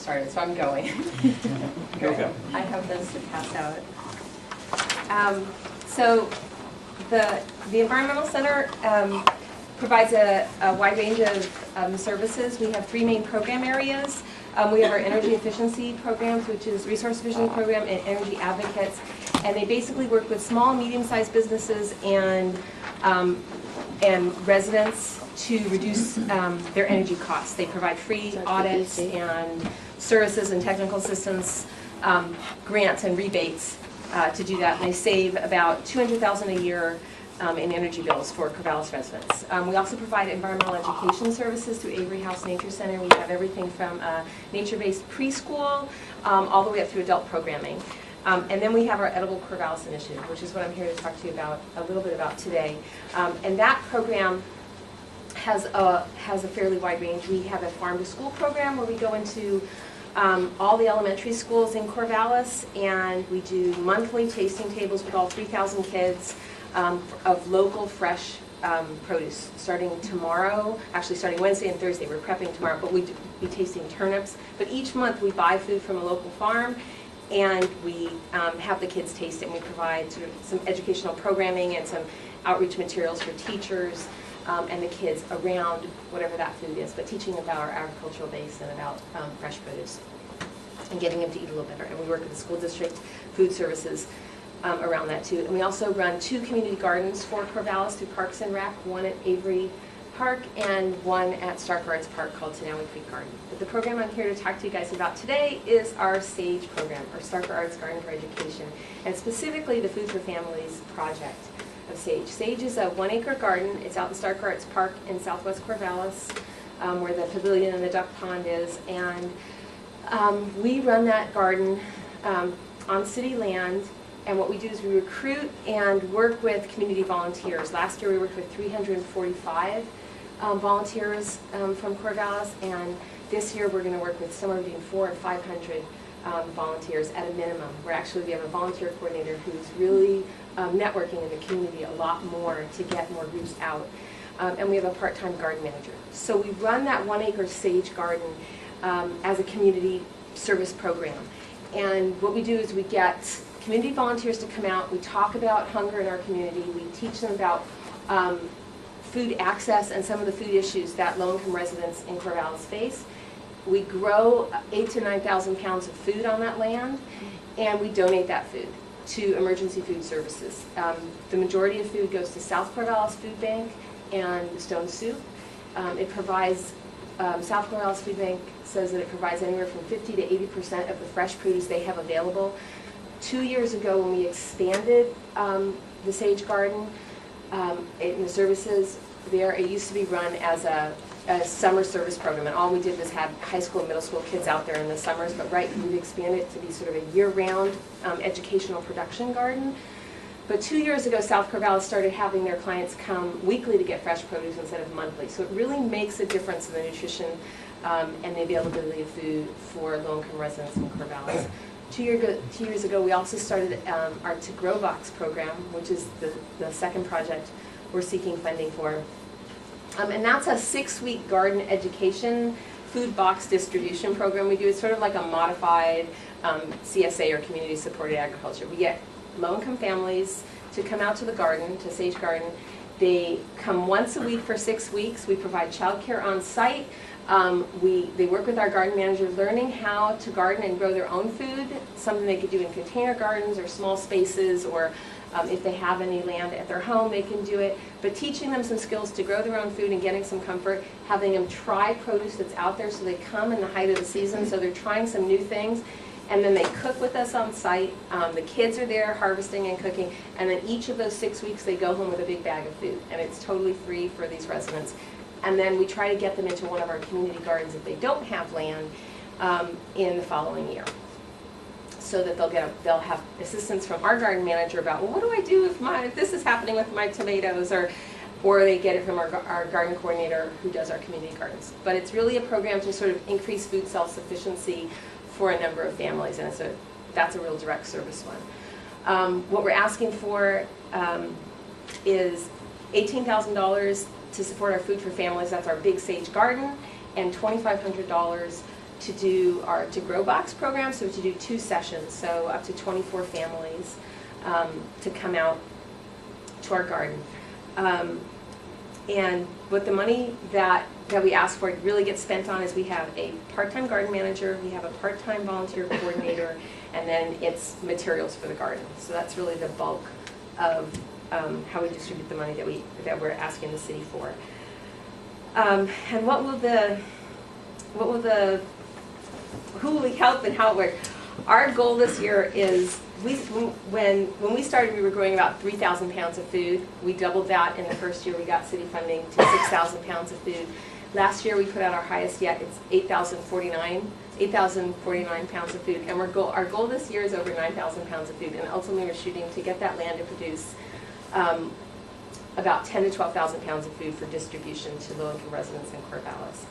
started, so I'm going. Okay. I have those to pass out. So the Environmental Center provides a wide range of services. We have 3 main program areas. We have our energy efficiency programs, which is resource efficiency program and energy advocates, and they basically work with small and medium-sized businesses and residents to reduce their energy costs. They provide free audits and services and technical assistance, grants and rebates to do that. And they save about $200,000 a year in energy bills for Corvallis residents. We also provide environmental education services through Avery House Nature Center. We have everything from nature-based preschool all the way up through adult programming. And then we have our Edible Corvallis Initiative, which is what I'm here to talk to you about a little bit about today. And that program has a fairly wide range. We have a farm-to-school program where we go into all the elementary schools in Corvallis, and we do monthly tasting tables with all 3,000 kids of local fresh produce. Starting tomorrow, actually starting Wednesday and Thursday, we're prepping tomorrow, but we'll be tasting turnips. But each month we buy food from a local farm, and we have the kids taste it, and we provide sort of some educational programming and some outreach materials for teachers and the kids around whatever that food is, but teaching about our agricultural base and about fresh produce and getting them to eat a little better. And we work with the school district food services around that too. And we also run 2 community gardens for Corvallis through Parks and Rec, one at Avery Park and one at Stark Arts Park called Tenawi Creek Garden. But the program I'm here to talk to you guys about today is our SAGE program, or Stark Arts Garden for Education, and specifically the Food for Families project of SAGE. SAGE is a 1-acre garden. It's out in Stark Arts Park in southwest Corvallis, where the pavilion and the duck pond is. And we run that garden on city land. And what we do is we recruit and work with community volunteers. Last year we worked with 345 volunteers from Corvallis, and this year we're going to work with somewhere between 400 and 500 volunteers at a minimum. We have a volunteer coordinator who's really networking in the community a lot more to get more groups out. And we have a part-time garden manager. So we run that 1-acre SAGE garden as a community service program. And what we do is we get community volunteers to come out. We talk about hunger in our community. We teach them about food access and some of the food issues that low-income residents in Corvallis face. We grow 8,000 to 9,000 pounds of food on that land, and we donate that food to emergency food services. The majority of food goes to South Corvallis Food Bank and Stone Soup. It provides, South Corvallis Food Bank says that it provides anywhere from 50 to 80% of the fresh produce they have available. 2 years ago, when we expanded the SAGE garden in the services there, it used to be run as a summer service program, and all we did was have high school and middle school kids out there in the summers, but we've expanded it to be sort of a year-round educational production garden. But 2 years ago, South Corvallis started having their clients come weekly to get fresh produce instead of monthly. So it really makes a difference in the nutrition and the availability of food for low-income residents in Corvallis. 2 years ago, we also started our To Grow Box program, which is the second project we're seeking funding for. And that's a 6-week garden education food box distribution program we do. It's sort of like a modified CSA, or community supported agriculture. We get low-income families to come out to the garden, to SAGE Garden. They come once a week for 6 weeks. We provide childcare on site. They work with our garden manager, learning how to garden and grow their own food, something they could do in container gardens or small spaces, or if they have any land at their home, they can do it. But teaching them some skills to grow their own food and getting some comfort, having them try produce that's out there, so they come in the height of the season, so they're trying some new things. And then they cook with us on site. The kids are there harvesting and cooking, and then each of those 6 weeks they go home with a big bag of food, and it's totally free for these residents. And then we try to get them into one of our community gardens if they don't have land in the following year, so that they'll have assistance from our garden manager about, well, what do I do if this is happening with my tomatoes, or they get it from our garden coordinator who does our community gardens. But it's really a program to sort of increase food self-sufficiency for a number of families, and that's a real direct service one. What we're asking for is $18,000 to support our Food for Families. That's our big SAGE garden, and $2,500 to do our To Grow Box program, so to do 2 sessions, so up to 24 families to come out to our garden. And what the money that we ask for really gets spent on is we have a part-time garden manager, we have a part-time volunteer coordinator, and then it's materials for the garden. So that's really the bulk of how we distribute the money that we're asking the city for. And who will we help and how it works? Our goal this year is, when we started, we were growing about 3,000 pounds of food. We doubled that in the first year. We got city funding to 6,000 pounds of food. Last year we put out our highest yet. It's 8,049 pounds of food. And our goal this year is over 9,000 pounds of food. And ultimately we're shooting to get that land to produce about 10,000 to 12,000 pounds of food for distribution to low-income residents in Corvallis.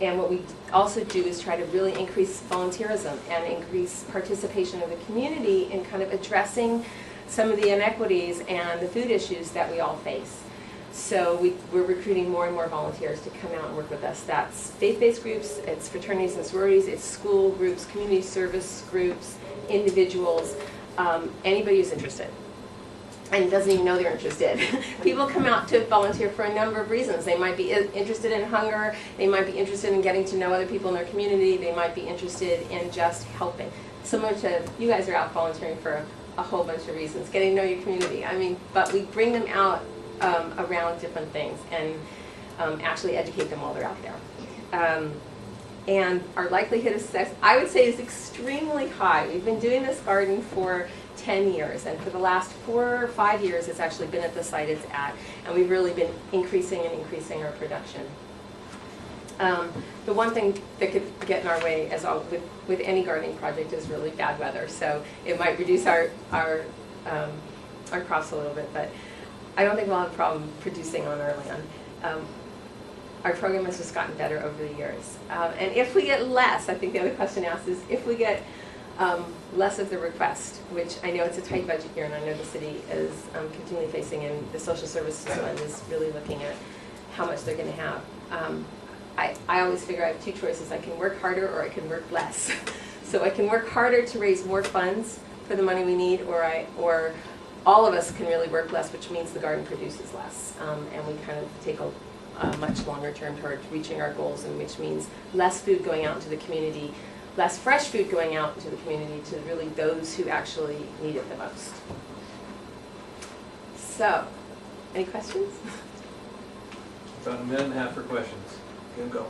And what we also do is try to really increase volunteerism and increase participation of the community in kind of addressing some of the inequities and the food issues that we all face. So we're recruiting more and more volunteers to come out and work with us. That's faith-based groups, it's fraternities and sororities, it's school groups, community service groups, individuals, anybody who's interested and doesn't even know they're interested. People come out to volunteer for a number of reasons. They might be interested in hunger, they might be interested in getting to know other people in their community, they might be interested in just helping. Similar to, you guys are out volunteering for a whole bunch of reasons, getting to know your community. I mean, but we bring them out around different things and actually educate them while they're out there. And our likelihood of success, I would say, is extremely high. We've been doing this garden for 10 years, and for the last 4 or 5 years it's actually been at the site it's at, and we've really been increasing our production. The one thing that could get in our way, as all with any gardening project, is really bad weather, so it might reduce our crops a little bit, but I don't think we'll have a problem producing on our land. Our program has just gotten better over the years. And if we get less, I think the other question asked is, if we get less of the request, which I know it's a tight budget here, and I know the city is continually facing, and the social services fund is really looking at how much they're going to have. I always figure I have 2 choices. I can work harder or I can work less. So I can work harder to raise more funds for the money we need, or all of us can really work less, which means the garden produces less. And we kind of take a much longer term towards reaching our goals, and which means less food going out into the community, less fresh food going out into the community to really those who actually need it the most. So, any questions? About a minute and a half for questions. You go.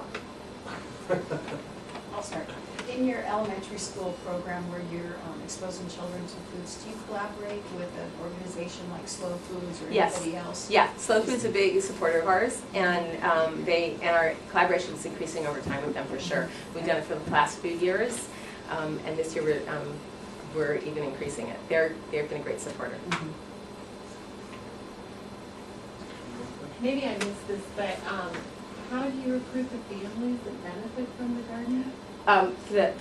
I'll start. In your elementary school program where you're exposing children to foods, do you collaborate with an organization like Slow Foods or anybody else? Yeah, Slow Foods is a big supporter of ours, and our collaboration is increasing over time with them for sure. We've done it for the past few years, and this year we're even increasing it. They've been a great supporter. Mm-hmm. Maybe I missed this, but how do you recruit the families that benefit from the garden?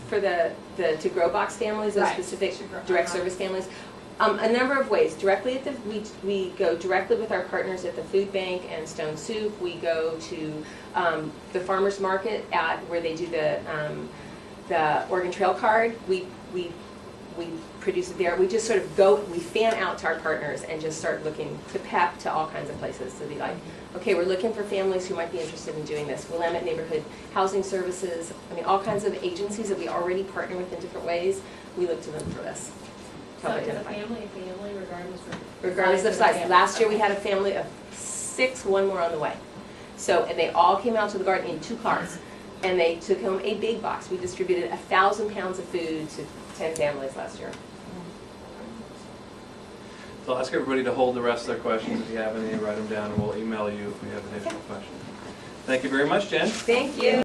For the To Grow Box families, those specific direct service families, a number of ways. Directly at we go directly with our partners at the food bank and Stone Soup. We go to the farmers market where they do the Oregon Trail card. We produce it there. We just sort of go, we fan out to our partners and just start looking to PEP, to all kinds of places to be like, okay, we're looking for families who might be interested in doing this. Willamette Neighborhood Housing Services, I mean, all kinds of agencies that we already partner with in different ways. We look to them for this. So it's a family, regardless of size. Last year we had a family of 6, 1 more on the way. So, and they all came out to the garden in 2 cars, and they took home a big box. We distributed 1,000 pounds of food to 10 families last year. So I'll ask everybody to hold the rest of their questions. If you have any, write them down, and we'll email you if we have additional questions. Thank you very much, Jen. Thank you.